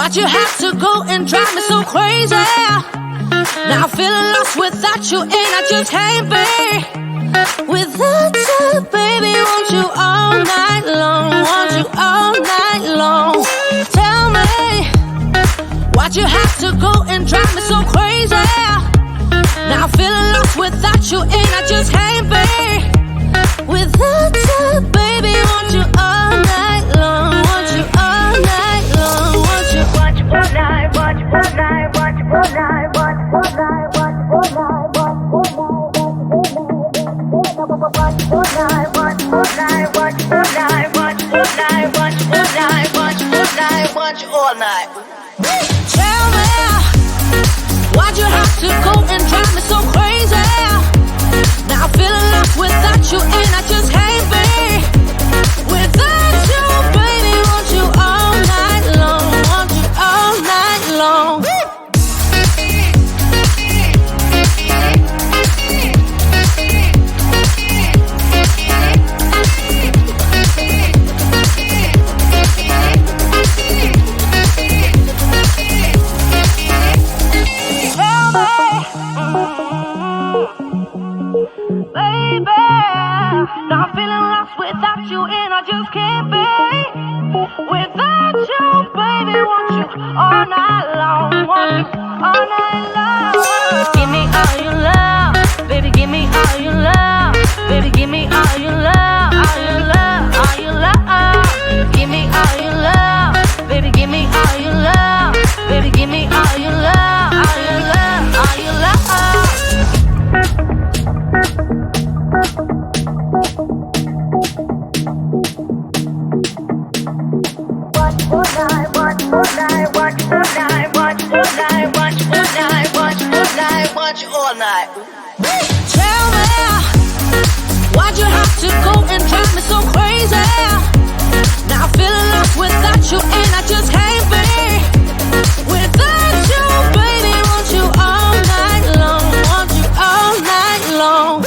Why'd you have to go and drive me so crazy? Now I'm feeling lost without you, and I just can't be without you, baby. Want you all night long, want you all night long. Tell me, why'd you have to go and drive me so crazy? Now I'm feeling lost without you, and I just can't be without you, baby. Want you all night long, want you all night long, want you all night, want you all night, want you all night, want you all night, want you all night, want you all night, want you all night, want you all night, want you all night, want you all night, want you all night, want you all night, want you all night. Tell me, why'd you have to go and drive me so crazy? Now I'm feeling lost without you, and I just can't be without you, baby. Want you all night long, want you all night long. Now I'm feeling lost without you, and I just can't be without you, baby. Want you all night long, want you all night long. Give me all your love, baby. Give me all your love, baby. Give me all your love, all your love, all your love. Give me all your love, baby. Give me all your love, baby. Give me all your love, all your love, all your love. All night. Tell me, why'd you have to go and drive me so crazy? Now I'm feeling lost without you, and I just can't be without you, baby. Want you all night long, want you all night long.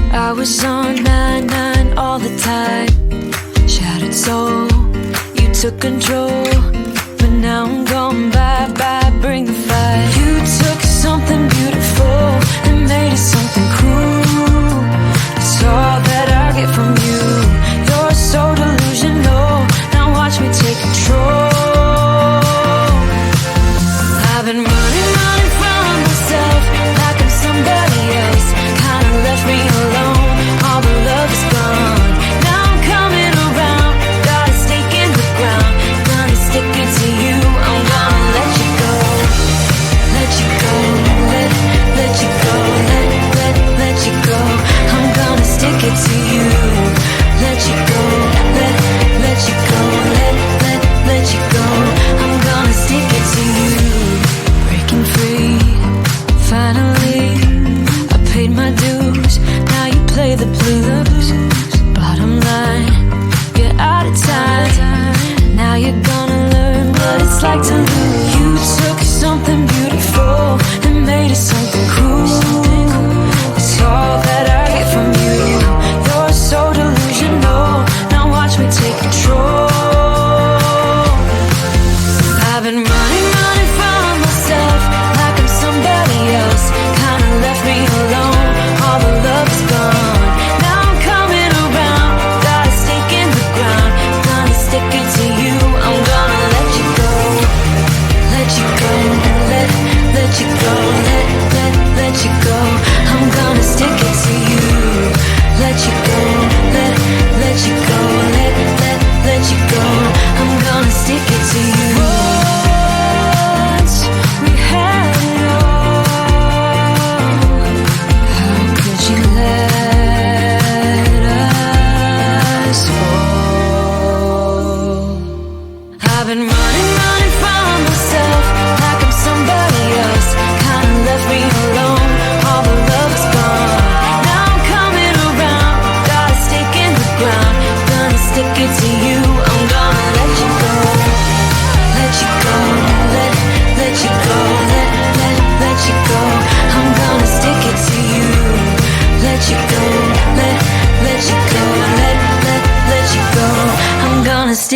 I was on 9-9 all the time. Shattered soul, you took control. But now I'm gone, bye-bye, bring the fire. You took something beautiful and made it something cruel. It's all that I get from you. You're so delusional, now watch me take control. I've been running from myself like I'm somebody else. Kinda left me alone. All the love is gone. Now I'm coming around. Got a stake in the ground. Gonna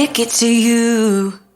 stick it to you.